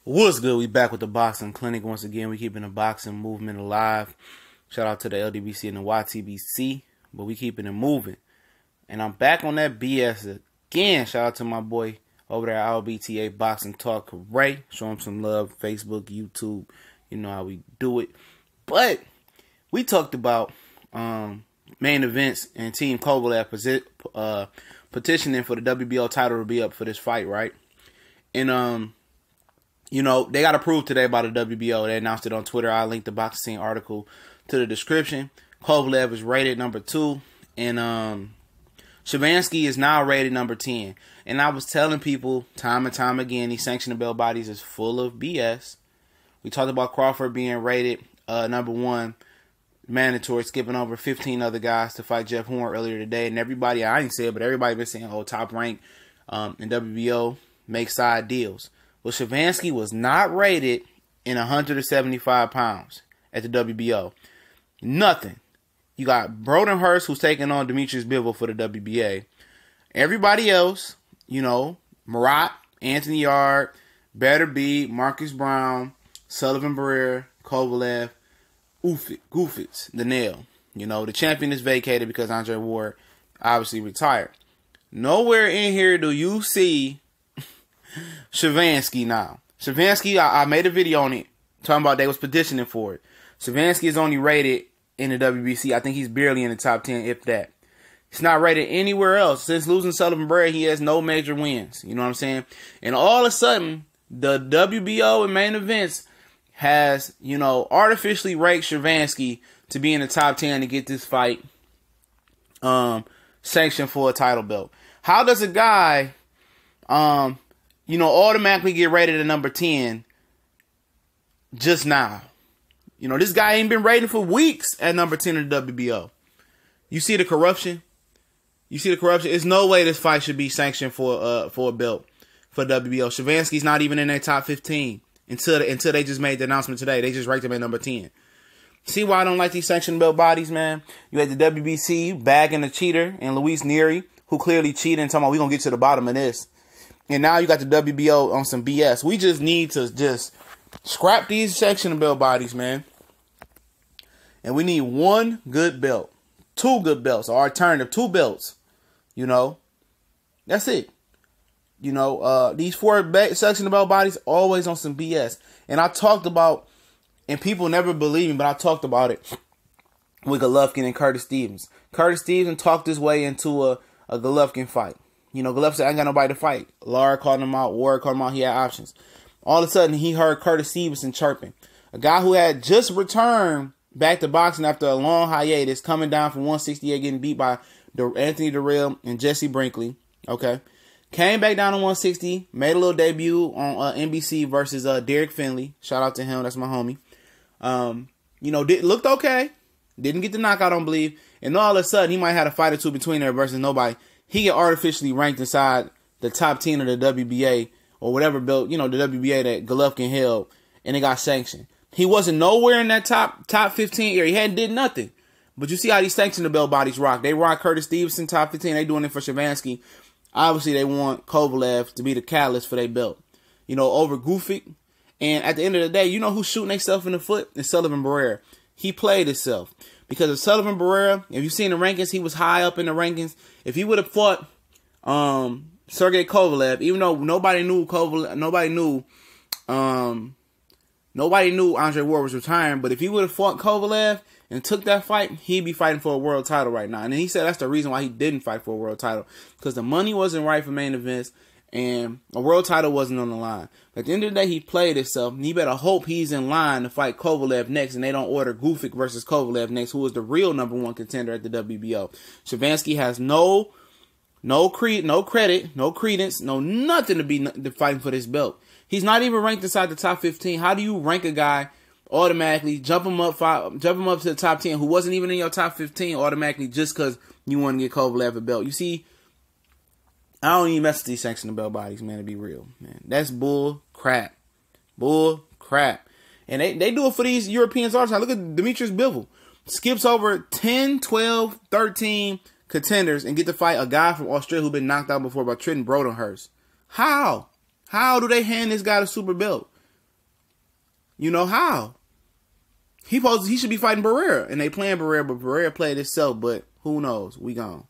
What's good? We back with the boxing clinic once again. We keeping the boxing movement alive. Shout out to the LDBC and the YTBC, but we keeping it moving. And I'm back on that BS again. Shout out to my boy over there at LBTA Boxing Talk, Ray. Show him some love. Facebook, YouTube. You know how we do it. But we talked about main events and Team Kovalev petitioning for the WBO title to be up for this fight, right? And you know, they got approved today by the WBO. They announced it on Twitter. I linked the Boxing Scene article to the description. Kovalev is rated number 2. And Shabranskyy is now rated number 10. And I was telling people time and time again, these sanctionable bodies is full of BS. We talked about Crawford being rated number 1, mandatory, skipping over 15 other guys to fight Jeff Horn earlier today. And everybody, I didn't say it, but everybody been saying, oh, top rank in WBO, make side deals. Well, Shabranskyy was not rated in 175 pounds at the WBO. Nothing. You got Brodenhurst, who's taking on Demetrius Bivol for the WBA. Everybody else, you know, Marat, Anthony Yard, Better B, Marcus Brown, Sullivan Barrera, Kovalev, Goofits, the nail. You know, the champion is vacated because Andre Ward obviously retired. Nowhere in here do you see Shabranskyy now. Shabranskyy, I made a video on it talking about they was petitioning for it. Shabranskyy is only rated in the WBC. I think he's barely in the top 10, if that. He's not rated anywhere else. Since losing Sullivan Barrera, he has no major wins. You know what I'm saying? And all of a sudden, the WBO and main events has, you know, artificially ranked Shabranskyy to be in the top 10 to get this fight sanctioned for a title belt. How does a guy you know, automatically get rated at number 10 just now? You know, this guy ain't been rated for weeks at number 10 in the WBO. You see the corruption? You see the corruption? There's no way this fight should be sanctioned for a belt for WBO. Shabransky's not even in their top 15 until they just made the announcement today. They just ranked him at number 10. See why I don't like these sanctioned belt bodies, man? You had the WBC bagging a cheater and Luis Nery, who clearly cheated and talking about, we're going to get to the bottom of this. And now you got the WBO on some BS. We just need to just scrap these sanctioned belt bodies, man. And we need one good belt. 2 good belts. Or alternative, 2 belts. You know. That's it. You know, these 4 sanctioned belt bodies always on some BS. And I talked about, and people never believe me, but I talked about it with Golovkin and Curtis Stevens. Curtis Stevens talked his way into a Golovkin fight. You know, Golovkin said, I ain't got nobody to fight. Lara called him out. Ward called him out. He had options. All of a sudden, he heard Curtis Stevenson chirping. A guy who had just returned back to boxing after a long hiatus, coming down from 168, getting beat by Anthony Durrell and Jesse Brinkley. Okay. Came back down to 160. Made a little debut on NBC versus Derek Finley. Shout out to him. That's my homie. You know, looked okay. Didn't get the knockout, I don't believe. And all of a sudden, he might have had a fight or two between there versus nobody. He get artificially ranked inside the top 10 of the WBA or whatever belt, you know, the WBA that Golovkin held, and it got sanctioned. He wasn't nowhere in that top 15 area. He hadn't did nothing. But you see how these sanctioned belt bodies rock. They rock Curtis Stevenson, top 15. They doing it for Shabranskyy. Obviously, they want Kovalev to be the catalyst for their belt. You know, over Goofy. And at the end of the day, you know who's shooting themselves in the foot? It's Sullivan Barrera. He played himself. Because of Sullivan Barrera, if you've seen the rankings, he was high up in the rankings. If he would have fought Sergey Kovalev, even though nobody knew Andre Ward was retiring, but if he would have fought Kovalev and took that fight, he'd be fighting for a world title right now. And he said that's the reason why he didn't fight for a world title, because the money wasn't right for main events and a world title wasn't on the line. At the end of the day, he played himself, and he better hope he's in line to fight Kovalev next, and they don't order Gufic versus Kovalev next, who is the real number 1 contender at the WBO. Shabranskyy has no credit, no credence, no nothing to be fighting for this belt. He's not even ranked inside the top 15. How do you rank a guy automatically, jump him up to the top 10, who wasn't even in your top 15 automatically just because you want to get Kovalev a belt? You see, I don't even mess with these sanctioned belt bodies, man, to be real, man. That's bull crap. Bull crap. And they do it for these Europeans all the time. Look at Demetrius Bivol. Skips over 10, 12, 13 contenders and get to fight a guy from Australia who's been knocked out before by Trenton Brodenhurst. How? How do they hand this guy the super belt? You know how? He should be fighting Barrera, and they playing Barrera, but Barrera played himself. But who knows? We gone.